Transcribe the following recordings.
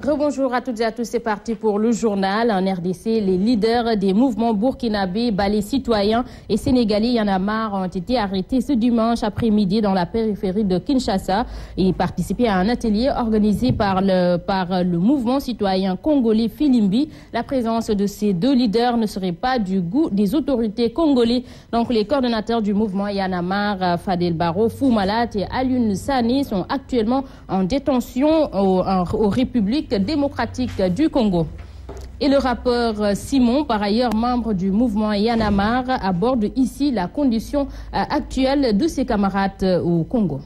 Rebonjour à toutes et à tous, c'est parti pour le journal. En RDC, les leaders des mouvements burkinabés, balais citoyens et sénégalais Y en a marre ont été arrêtés ce dimanche après-midi dans la périphérie de Kinshasa et participaient à un atelier organisé par le mouvement citoyen congolais Filimbi. La présence de ces deux leaders ne serait pas du goût des autorités congolaises. Donc les coordonnateurs du mouvement Y en a marre, Fadel Barro, Fou Malat et Alioune Sané sont actuellement en détention aux Républiques démocratique du Congo. Et le rappeur Simon, par ailleurs membre du mouvement Y en a marre, aborde ici la condition actuelle de ses camarades au Congo.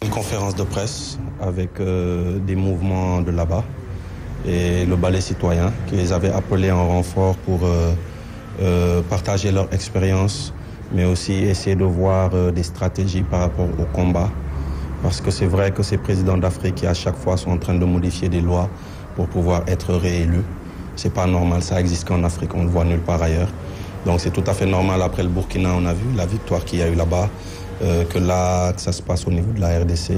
Une conférence de presse avec des mouvements de là-bas et le ballet citoyen qui les avait appelés en renfort pour partager leur expérience, mais aussi essayer de voir des stratégies par rapport au combat. Parce que c'est vrai que ces présidents d'Afrique qui à chaque fois sont en train de modifier des lois pour pouvoir être réélus. C'est pas normal, ça existe qu'en Afrique, on ne le voit nulle part ailleurs. Donc c'est tout à fait normal, après le Burkina, on a vu la victoire qu'il y a eu là-bas, que ça se passe au niveau de la RDC.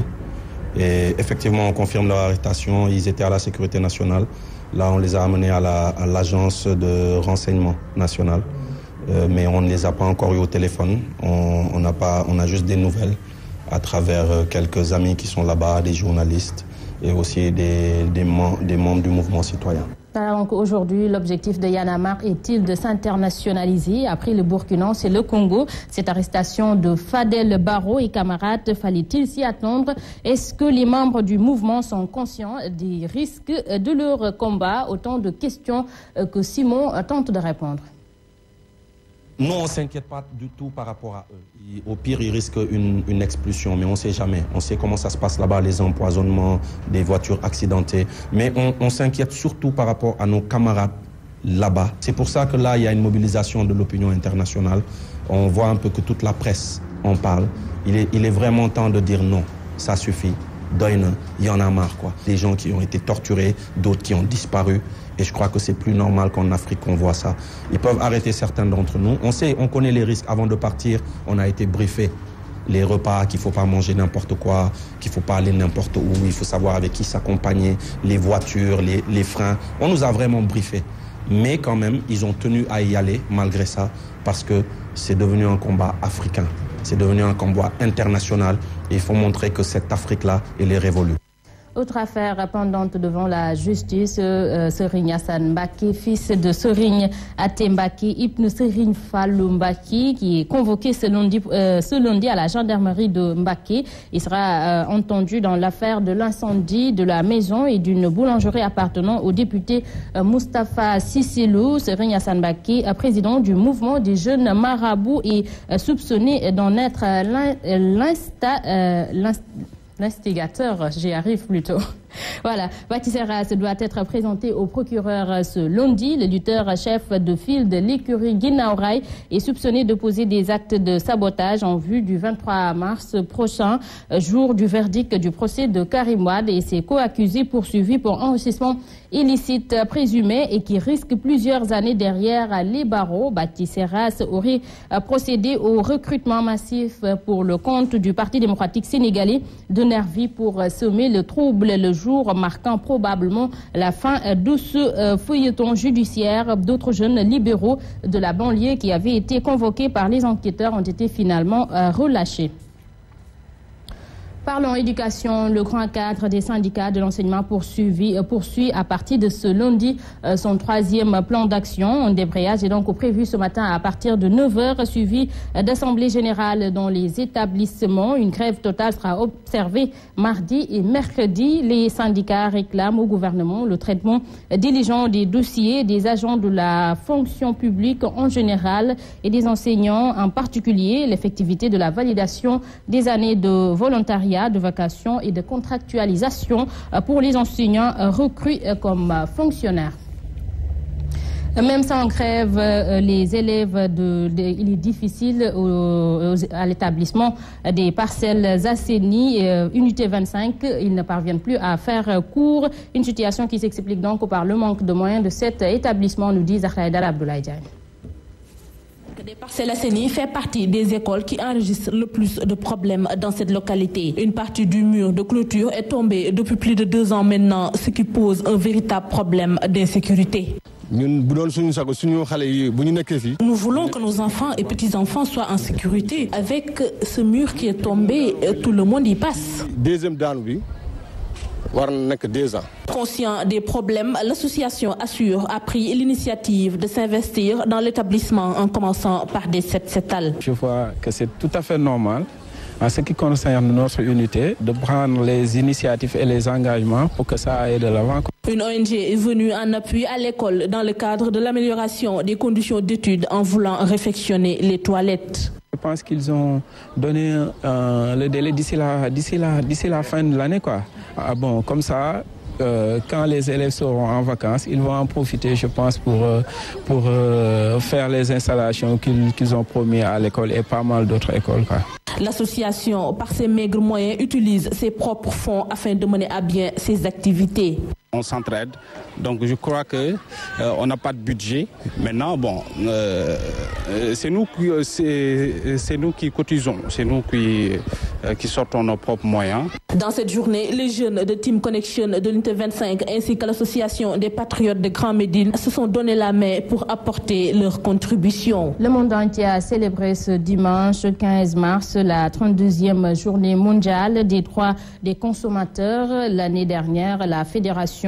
Et effectivement, on confirme leur arrestation, ils étaient à la sécurité nationale. Là, on les a amenés à l'agence de renseignement national. Mais on ne les a pas encore eu au téléphone, on a juste des nouvelles à travers quelques amis qui sont là-bas, des journalistes et aussi des membres du mouvement citoyen. Donc aujourd'hui, l'objectif de Y en a marre est-il de s'internationaliser? Après le Burkina, c'est le Congo. Cette arrestation de Fadel Barro et camarades, fallait-il s'y attendre? Est-ce que les membres du mouvement sont conscients des risques de leur combat? Autant de questions que Simon tente de répondre. Nous, on ne s'inquiète pas du tout par rapport à eux. Au pire, ils risquent une expulsion, mais on ne sait jamais. On sait comment ça se passe là-bas, les empoisonnements, des voitures accidentées. Mais on s'inquiète surtout par rapport à nos camarades là-bas. C'est pour ça que là, il y a une mobilisation de l'opinion internationale. On voit un peu que toute la presse en parle. Il est vraiment temps de dire non, ça suffit. Doyne, il y en a marre, quoi. Des gens qui ont été torturés, d'autres qui ont disparu. Et je crois que c'est plus normal qu'en Afrique qu'on voit ça. Ils peuvent arrêter certains d'entre nous. On connaît les risques. Avant de partir, on a été briefé. Les repas, qu'il ne faut pas manger n'importe quoi, qu'il ne faut pas aller n'importe où, il faut savoir avec qui s'accompagner, les voitures, les freins. On nous a vraiment briefé. Mais quand même, ils ont tenu à y aller malgré ça, parce que c'est devenu un combat africain. C'est devenu un combat international. Et il faut montrer que cette Afrique-là, elle est révolue. Autre affaire pendante devant la justice, Serigne Hassan Mbacké, fils de Serigne Até Mbacké, Ibn Serigne Fallou Mbacké, qui est convoqué ce lundi à la gendarmerie de Mbacké. Il sera entendu dans l'affaire de l'incendie de la maison et d'une boulangerie appartenant au député Moustapha Cissé-Lô. Serigne Hassan Mbacké, président du mouvement des jeunes marabouts, est soupçonné d'en être l'instigateur, j'y arrive plutôt. Voilà, Bati Seras doit être présenté au procureur ce lundi. Le lutteur-chef de file de l'écurie Guinaw Rail est soupçonné de poser des actes de sabotage en vue du 23 mars prochain, jour du verdict du procès de Karim Wade, et ses co-accusés poursuivis pour enrichissement illicite présumé et qui risquent plusieurs années derrière les barreaux. Bati Seras aurait procédé au recrutement massif pour le compte du Parti démocratique sénégalais de Nervi pour semer le trouble le jour marquant probablement la fin de ce feuilleton judiciaire. D'autres jeunes libéraux de la banlieue qui avaient été convoqués par les enquêteurs ont été finalement relâchés. Parlons éducation. Le grand cadre des syndicats de l'enseignement poursuit à partir de ce lundi son troisième plan d'action. Un débrayage est donc prévu ce matin à partir de 9h, suivi d'assemblée générale dans les établissements. Une grève totale sera observée mardi et mercredi. Les syndicats réclament au gouvernement le traitement diligent des dossiers des agents de la fonction publique en général et des enseignants en particulier, l'effectivité de la validation des années de volontariat, de vacation et de contractualisation pour les enseignants recrutés comme fonctionnaires. Même sans grève, les élèves il est difficile à l'établissement des parcelles assainies, unité 25, ils ne parviennent plus à faire cours. Une situation qui s'explique donc par le manque de moyens de cet établissement, nous dit Zahraïdar Abdoulaye Diagne. des Parcelles Assainies fait partie des écoles qui enregistrent le plus de problèmes dans cette localité. Une partie du mur de clôture est tombée depuis plus de 2 ans maintenant, ce qui pose un véritable problème d'insécurité. Nous voulons que nos enfants et petits-enfants soient en sécurité. Avec ce mur qui est tombé, tout le monde y passe. Conscient des problèmes, l'association Assure a pris l'initiative de s'investir dans l'établissement en commençant par des set-setals. Je vois que c'est tout à fait normal, en ce qui concerne notre unité, de prendre les initiatives et les engagements pour que ça aille de l'avant. Une ONG est venue en appui à l'école dans le cadre de l'amélioration des conditions d'études en voulant réfectionner les toilettes. Je pense qu'ils ont donné le délai d'ici la fin de l'année, quoi. Ah bon, comme ça, quand les élèves seront en vacances, ils vont en profiter, je pense, pour faire les installations qu'ils ont promis à l'école et pas mal d'autres écoles, quoi. L'association, par ses maigres moyens, utilise ses propres fonds afin de mener à bien ses activités. On s'entraide, donc je crois que on n'a pas de budget. Maintenant, bon, c'est nous qui cotisons, c'est nous qui sortons nos propres moyens. Dans cette journée, les jeunes de Team Connection de l'unité 25 ainsi que l'association des patriotes de Grand Médine se sont donné la main pour apporter leur contribution. Le monde entier a célébré ce dimanche 15 mars la 32e journée mondiale des droits des consommateurs. L'année dernière, la Fédération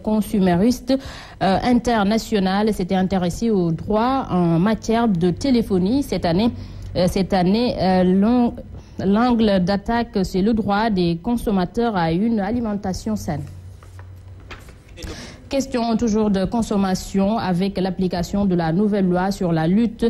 consumériste internationale s'était intéressée aux droits en matière de téléphonie. Cette année, l'angle d'attaque, c'est le droit des consommateurs à une alimentation saine. Question toujours de consommation avec l'application de la nouvelle loi sur la lutte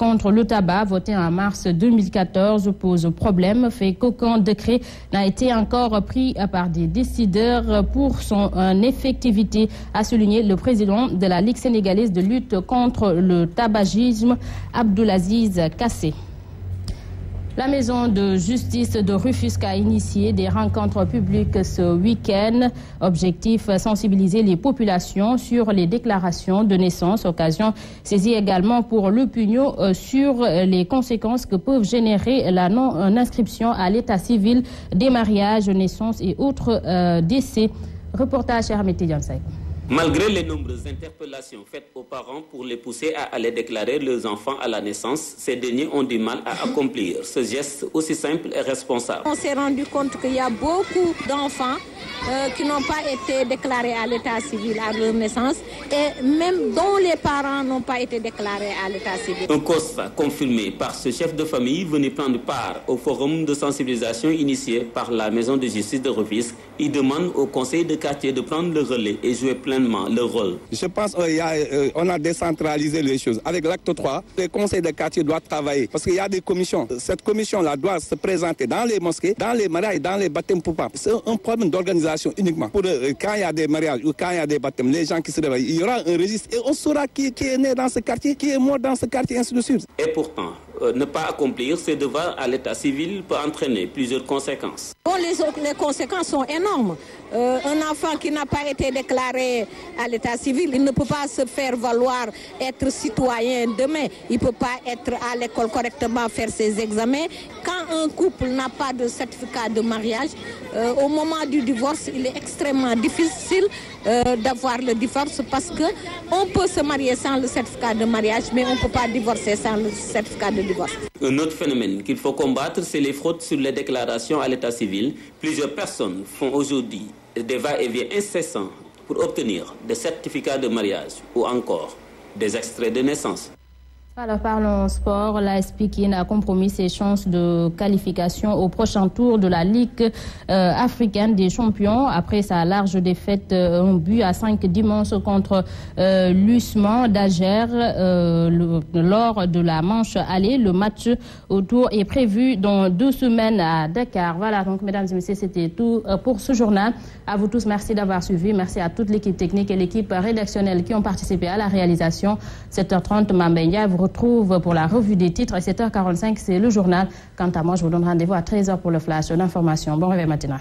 contre le tabac votée en mars 2014 pose problème, fait qu'aucun décret n'a été encore pris par des décideurs pour son effectivité, a souligné le président de la Ligue sénégalaise de lutte contre le tabagisme, Abdoulaziz Kassé. La maison de justice de Rufisque a initié des rencontres publiques ce week-end. Objectif, sensibiliser les populations sur les déclarations de naissance. Occasion saisie également pour l'opinion sur les conséquences que peuvent générer la non-inscription à l'état civil des mariages, naissances et autres décès. Reportage Hermété Diansay. Malgré les nombreuses interpellations faites aux parents pour les pousser à aller déclarer leurs enfants à la naissance, ces derniers ont du mal à accomplir ce geste aussi simple et responsable. On s'est rendu compte qu'il y a beaucoup d'enfants qui n'ont pas été déclarés à l'état civil à leur naissance et même dont les parents n'ont pas été déclarés à l'état civil. Un constat confirmé par ce chef de famille venu prendre part au forum de sensibilisation initié par la maison de justice de Rufisque. Il demande au conseil de quartier de prendre le relais et jouer pleinement le rôle. Je pense qu'on a décentralisé les choses. Avec l'acte 3, le conseil de quartier doit travailler parce qu'il y a des commissions. Cette commission-là doit se présenter dans les mosquées, dans les mariages, dans les baptêmes pour pas. C'est un problème d'organisation uniquement. Pour quand il y a des mariages ou quand il y a des baptêmes, les gens qui se réveillent, il y aura un registre et on saura qui est né dans ce quartier, qui est mort dans ce quartier, ainsi de suite. Et pourtant, ne pas accomplir ses devoirs à l'état civil peut entraîner plusieurs conséquences. Bon, les conséquences sont énormes. Un enfant qui n'a pas été déclaré à l'état civil, il ne peut pas se faire valoir être citoyen demain. Il ne peut pas être à l'école correctement, faire ses examens. Quand un couple n'a pas de certificat de mariage, au moment du divorce, il est extrêmement difficile d'avoir le divorce parce qu'on peut se marier sans le certificat de mariage, mais on ne peut pas divorcer sans le certificat de divorce. Un autre phénomène qu'il faut combattre, c'est les fraudes sur les déclarations à l'état civil. Plusieurs personnes font aujourd'hui des va-et-vient incessants pour obtenir des certificats de mariage ou encore des extraits de naissance. Alors parlons sport. L'AS Pikine a compromis ses chances de qualification au prochain tour de la Ligue africaine des champions après sa large défaite, un but à 5 dimanche contre l'USMAN d'Ager lors de la manche aller. Le match au tour est prévu dans 2 semaines à Dakar. Voilà, donc mesdames et messieurs, c'était tout pour ce journal. À vous tous, merci d'avoir suivi. Merci à toute l'équipe technique et l'équipe rédactionnelle qui ont participé à la réalisation. 7h30, Mambenya vous retrouve pour la revue des titres et 7h45, c'est le journal. Quant à moi, je vous donne rendez-vous à 13h pour le flash d'information. Bon réveil matinal.